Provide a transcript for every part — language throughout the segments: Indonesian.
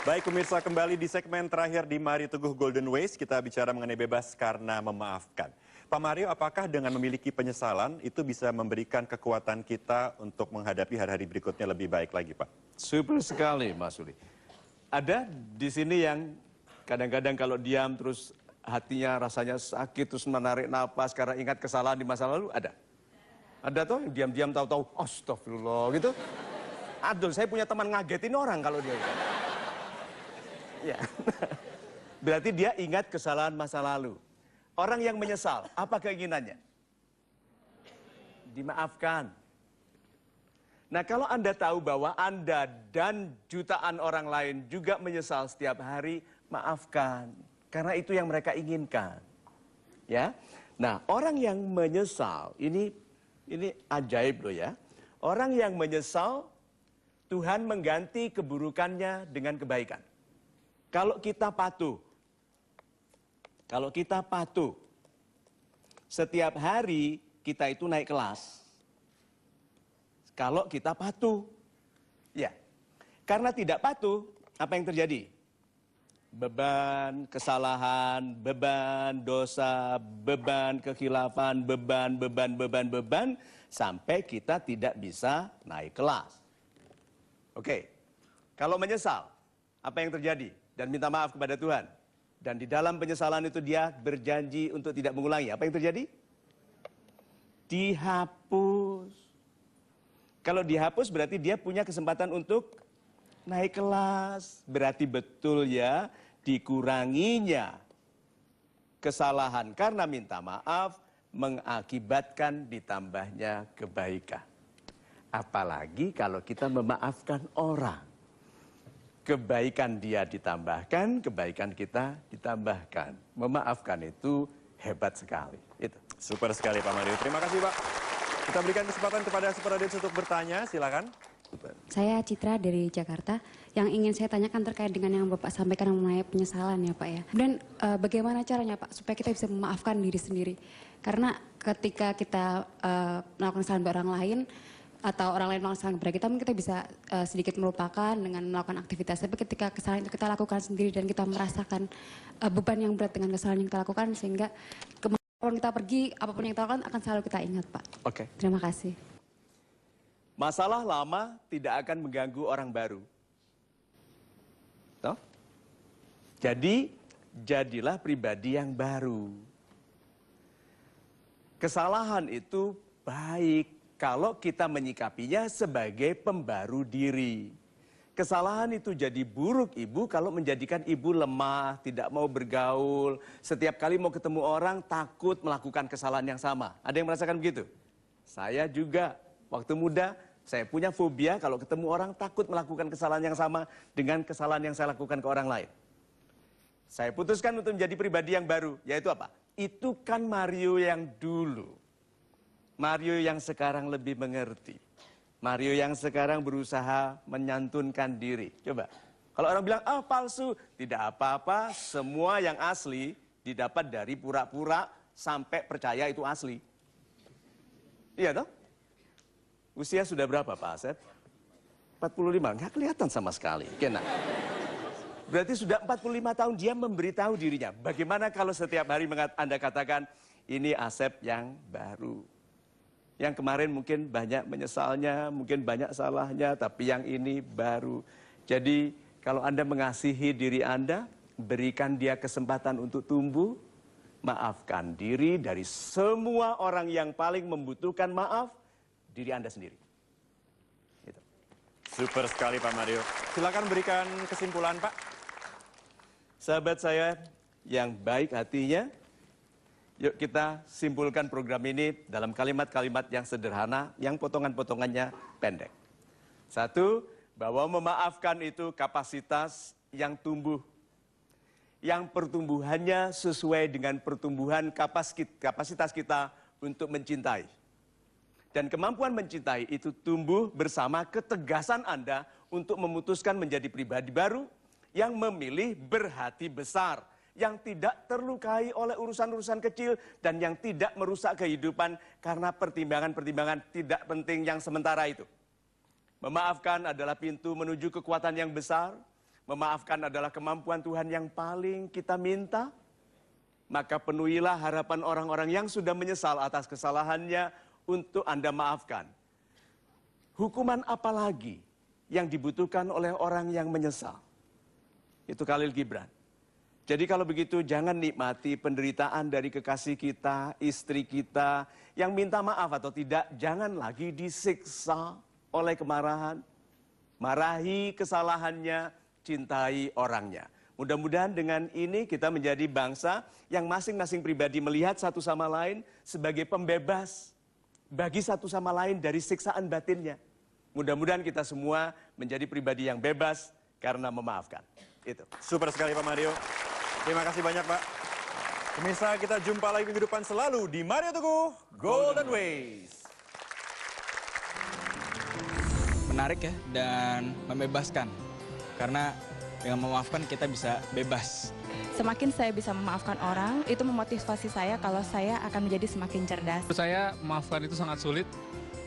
Baik pemirsa, kembali di segmen terakhir di Mario Teguh Golden Ways, kita bicara mengenai bebas karena memaafkan. Pak Mario, apakah dengan memiliki penyesalan itu bisa memberikan kekuatan kita untuk menghadapi hari-hari berikutnya lebih baik lagi, Pak? Super sekali, Mas Uli. Ada di sini yang kadang-kadang kalau diam terus hatinya rasanya sakit, terus menarik napas karena ingat kesalahan di masa lalu, ada. Ada toh yang diam-diam tahu-tahu, astagfirullah gitu. Aduh, saya punya teman ngagetin orang kalau dia. Ya. Berarti dia ingat kesalahan masa lalu. Orang yang menyesal, apa keinginannya? Dimaafkan. Nah, kalau Anda tahu bahwa Anda dan jutaan orang lain juga menyesal setiap hari, maafkan. Karena itu yang mereka inginkan. Ya. Nah, orang yang menyesal, ini ajaib loh ya. Orang yang menyesal, Tuhan mengganti keburukannya dengan kebaikan. Kalau kita patuh, setiap hari kita itu naik kelas. Kalau kita patuh, ya. Karena tidak patuh, apa yang terjadi? Beban kesalahan, beban dosa, beban kekhilafan, beban, sampai kita tidak bisa naik kelas. Oke, kalau menyesal, apa yang terjadi? Dan minta maaf kepada Tuhan. Dan di dalam penyesalan itu dia berjanji untuk tidak mengulangi. Apa yang terjadi? Dihapus. Kalau dihapus berarti dia punya kesempatan untuk naik kelas. Berarti betul ya, dikuranginya kesalahan karena minta maaf mengakibatkan ditambahnya kebaikan. Apalagi kalau kita memaafkan orang. Kebaikan dia ditambahkan, kebaikan kita ditambahkan. Memaafkan itu hebat sekali. Itu. Super sekali Pak Mario. Terima kasih Pak. Kita berikan kesempatan kepada Super Audience untuk bertanya, silakan. Saya Citra dari Jakarta. Yang ingin saya tanyakan terkait dengan yang Bapak sampaikan mengenai penyesalan ya Pak ya. Dan bagaimana caranya Pak supaya kita bisa memaafkan diri sendiri. Karena ketika kita melakukan kesalahan pada orang lain, atau orang lain melakukan kesalahan kepada kita, mungkin kita bisa sedikit melupakan dengan melakukan aktivitas. Tapi ketika kesalahan itu kita lakukan sendiri dan kita merasakan beban yang berat dengan kesalahan yang kita lakukan, sehingga kemana kita pergi, apapun yang kita lakukan akan selalu kita ingat, Pak. Oke. Terima kasih. Masalah lama tidak akan mengganggu orang baru. Toh? Jadi, jadilah pribadi yang baru. Kesalahan itu baik kalau kita menyikapinya sebagai pembaru diri. Kesalahan itu jadi buruk ibu kalau menjadikan ibu lemah, tidak mau bergaul. Setiap kali mau ketemu orang takut melakukan kesalahan yang sama. Ada yang merasakan begitu? Saya juga waktu muda saya punya fobia kalau ketemu orang takut melakukan kesalahan yang sama dengan kesalahan yang saya lakukan ke orang lain. Saya putuskan untuk menjadi pribadi yang baru, yaitu apa? Itu kan Mario yang dulu. Mario yang sekarang lebih mengerti. Mario yang sekarang berusaha menyantunkan diri. Coba, kalau orang bilang, palsu. Tidak apa-apa, semua yang asli didapat dari pura-pura sampai percaya itu asli. Iya toh? Usia sudah berapa Pak Asep? 45, nggak kelihatan sama sekali. Kena. Berarti sudah 45 tahun dia memberitahu dirinya. Bagaimana kalau setiap hari Anda katakan, ini Asep yang baru. Yang kemarin mungkin banyak menyesalnya, mungkin banyak salahnya, tapi yang ini baru. Jadi kalau Anda mengasihi diri Anda, berikan dia kesempatan untuk tumbuh, maafkan diri dari semua orang yang paling membutuhkan maaf, diri Anda sendiri. Gitu. Super sekali Pak Mario. Silakan berikan kesimpulan Pak. Sahabat saya yang baik hatinya, yuk kita simpulkan program ini dalam kalimat-kalimat yang sederhana, yang potongan-potongannya pendek. Satu, bahwa memaafkan itu kapasitas yang tumbuh. Yang pertumbuhannya sesuai dengan pertumbuhan kapasitas kita untuk mencintai. Dan kemampuan mencintai itu tumbuh bersama ketegasan Anda untuk memutuskan menjadi pribadi baru yang memilih berhati besar, yang tidak terlukai oleh urusan-urusan kecil, dan yang tidak merusak kehidupan karena pertimbangan-pertimbangan tidak penting yang sementara itu. Memaafkan adalah pintu menuju kekuatan yang besar, memaafkan adalah kemampuan Tuhan yang paling kita minta, maka penuhilah harapan orang-orang yang sudah menyesal atas kesalahannya untuk Anda maafkan. Hukuman apa lagi yang dibutuhkan oleh orang yang menyesal? Itu Khalil Gibran. Jadi kalau begitu jangan nikmati penderitaan dari kekasih kita, istri kita yang minta maaf atau tidak, jangan lagi disiksa oleh kemarahan. Marahi kesalahannya, cintai orangnya. Mudah-mudahan dengan ini kita menjadi bangsa yang masing-masing pribadi melihat satu sama lain sebagai pembebas bagi satu sama lain dari siksaan batinnya. Mudah-mudahan kita semua menjadi pribadi yang bebas karena memaafkan. Itu. Super sekali Pak Mario. Terima kasih banyak Pak. Pemirsa, kita jumpa lagi minggu depan selalu di Mario Teguh Golden Ways. Menarik ya dan membebaskan. Karena dengan memaafkan kita bisa bebas. Semakin saya bisa memaafkan orang, itu memotivasi saya kalau saya akan menjadi semakin cerdas. Menurut saya memaafkan itu sangat sulit,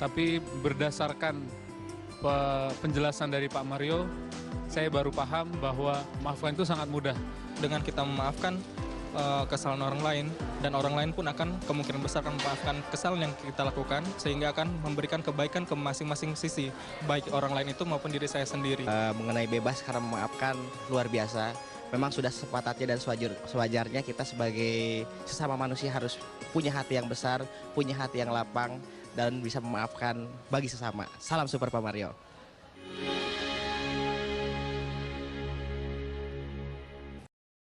tapi berdasarkan penjelasan dari Pak Mario, saya baru paham bahwa memaafkan itu sangat mudah. Dengan kita memaafkan kesalahan orang lain, dan orang lain pun akan kemungkinan besar akan memaafkan kesalahan yang kita lakukan, sehingga akan memberikan kebaikan ke masing-masing sisi, baik orang lain itu maupun diri saya sendiri. Mengenai bebas karena memaafkan luar biasa. Memang sudah sepatutnya dan sewajarnya kita sebagai sesama manusia harus punya hati yang besar, punya hati yang lapang, dan bisa memaafkan bagi sesama. Salam Super Pak Mario.